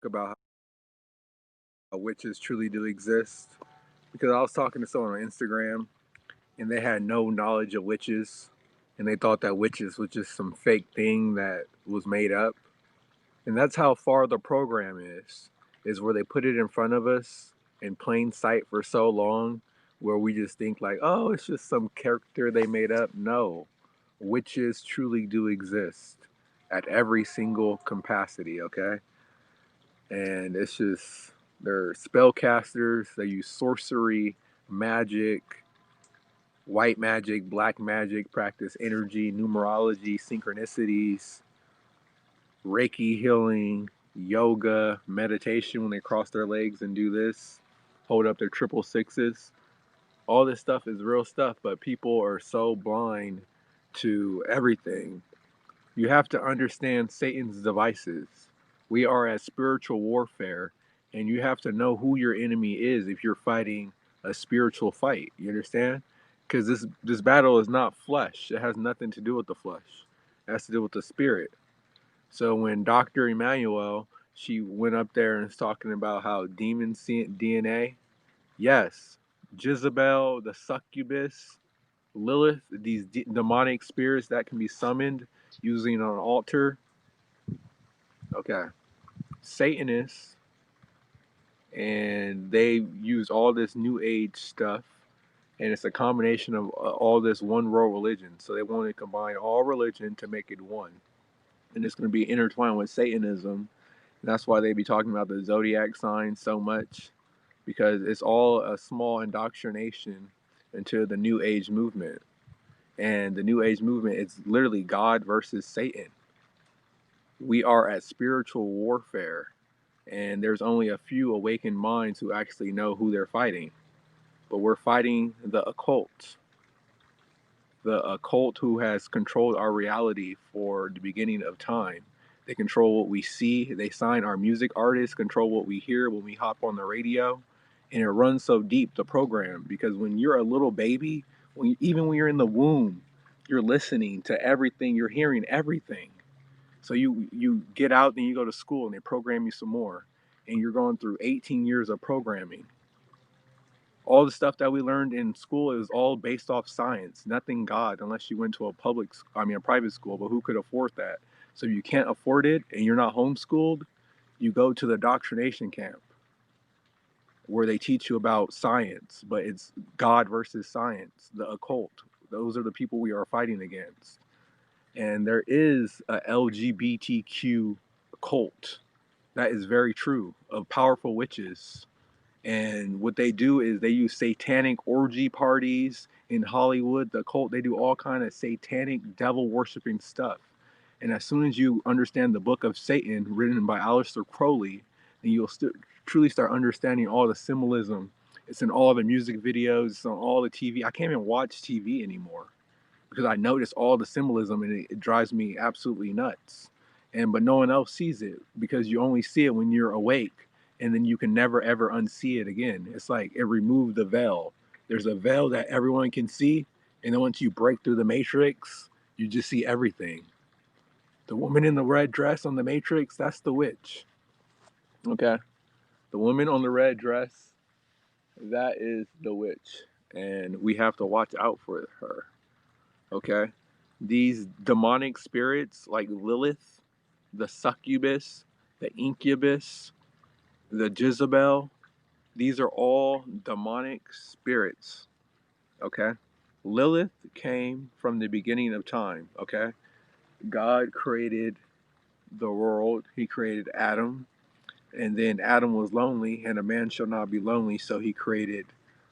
about how witches truly do exist, because I was talking to someone on Instagram and they had no knowledge of witches, and they thought that witches was just some fake thing that was made up. And that's how far the program is where they put it in front of us in plain sight for so long, where we just think like, oh, it's just some character they made up. No, witches truly do exist at every single capacity, okay? And it's just, they're spellcasters, they use sorcery, magic, white magic, black magic, practice energy, numerology, synchronicities, Reiki healing, yoga, meditation when they cross their legs and do this, hold up their triple sixes. All this stuff is real stuff, but people are so blind to everything. You have to understand Satan's devices. We are at spiritual warfare, and you have to know who your enemy is if you're fighting a spiritual fight. You understand? Because this battle is not flesh. It has nothing to do with the flesh. It has to do with the spirit. So when Dr. Emmanuel, she went up there and was talking about how demons see DNA. Yes, Jezebel, the Succubus, Lilith, these demonic spirits that can be summoned using an altar. Okay, Satanists, and they use all this new age stuff, and it's a combination of all this one world religion. So they want to combine all religion to make it one, and it's going to be intertwined with Satanism. And that's why they be talking about the zodiac sign so much, because it's all a small indoctrination into the new age movement. And the new age movement is literally God versus Satan. We are at spiritual warfare, and there's only a few awakened minds who actually know who they're fighting. But we're fighting the occult who has controlled our reality for the beginning of time. They control what we see. They sign our music artists, control what we hear when we hop on the radio. And it runs so deep, the program, because when you're a little baby, even when you're in the womb, you're listening to everything, you're hearing everything. So you get out, then you go to school, and they program you some more. And you're going through 18 years of programming. All the stuff that we learned in school is all based off science, nothing God, unless you went to a private school, but who could afford that? So if you can't afford it and you're not homeschooled, you go to the indoctrination camp where they teach you about science, but it's God versus science, the occult. Those are the people we are fighting against. And there is a LGBTQ cult. That is very true, of powerful witches. And what they do is they use satanic orgy parties in Hollywood, the cult. They do all kind of satanic devil worshiping stuff. And as soon as you understand the book of Satan written by Aleister Crowley, then you'll truly start understanding all the symbolism. It's in all the music videos, it's on all the TV. I can't even watch TV anymore because I notice all the symbolism, and it drives me absolutely nuts. But no one else sees it because you only see it when you're awake, and then you can never ever unsee it again. It's like it removed the veil. There's a veil that everyone can see, and then once you break through the matrix, you just see everything. The woman in the red dress on the matrix, that's the witch. Okay? The woman on the red dress, that is the witch. And we have to watch out for her. Okay? These demonic spirits like Lilith, the succubus, the incubus, the Jezebel, these are all demonic spirits. Okay? Lilith came from the beginning of time. Okay? God created the world, He created Adam, and then Adam was lonely, and a man shall not be lonely, so He created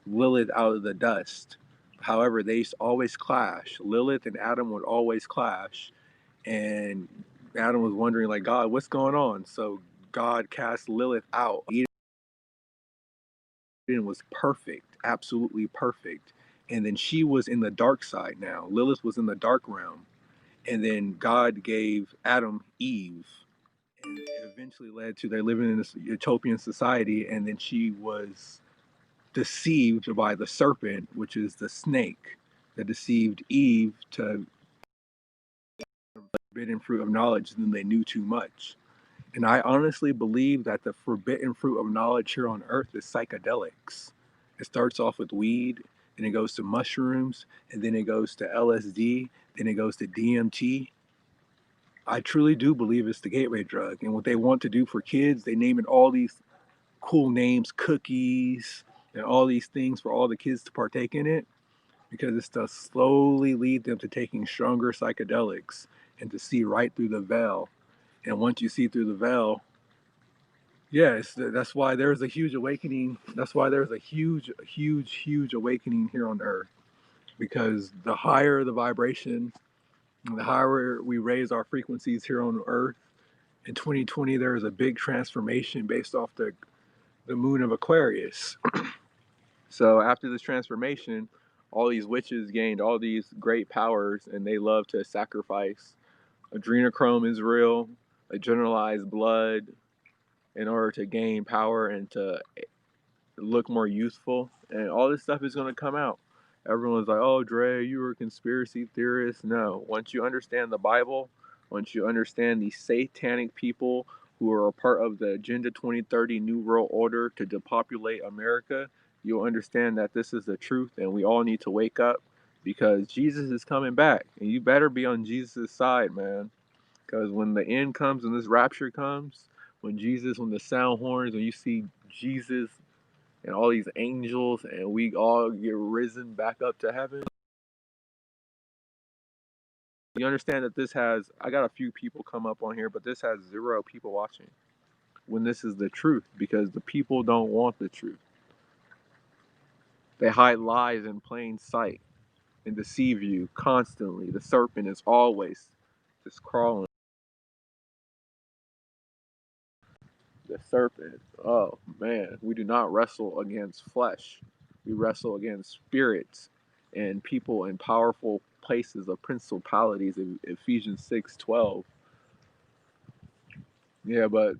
Lilith out of the dust. However, they used to always clash. Lilith and Adam would always clash, and Adam was wondering, like, God, what's going on? So God cast Lilith out. Eden was perfect, absolutely perfect. And then she was in the dark side now. Lilith was in the dark realm. And then God gave Adam Eve. And it eventually led to they're living in this utopian society. And then she was deceived by the serpent, which is the snake that deceived Eve to forbidden fruit of knowledge. And then they knew too much. And I honestly believe that the forbidden fruit of knowledge here on earth is psychedelics. It starts off with weed, and it goes to mushrooms, and then it goes to LSD, then it goes to DMT. I truly do believe it's the gateway drug. And what they want to do for kids, they name it all these cool names, cookies, and all these things for all the kids to partake in it, because it's to slowly lead them to taking stronger psychedelics and to see right through the veil. And once you see through the veil, yes, that's why there's a huge awakening. That's why there's a huge awakening here on earth. Because the higher the vibration, the higher we raise our frequencies here on earth. In 2020, there is a big transformation based off the moon of Aquarius. So after this transformation, all these witches gained all these great powers, and they love to sacrifice adrenochrome is real, a generalized blood, in order to gain power and to look more youthful. And all this stuff is going to come out. Everyone's like, oh, Dre, you were a conspiracy theorist. No. Once you understand the Bible, once you understand these satanic people who are a part of the Agenda 2030 New World Order to depopulate America, you'll understand that this is the truth and we all need to wake up, because Jesus is coming back. And you better be on Jesus' side, man. Because when the end comes and this rapture comes, when the sound horns, when you see Jesus and all these angels and we all get risen back up to heaven, you understand that I got a few people come up on here, but this has 0 people watching. When this is the truth, because the people don't want the truth. They hide lies in plain sight and deceive you constantly. The serpent is always just crawling. The serpent. Oh man, we do not wrestle against flesh. We wrestle against spirits and people in powerful places of principalities in Ephesians 6:12. Yeah, but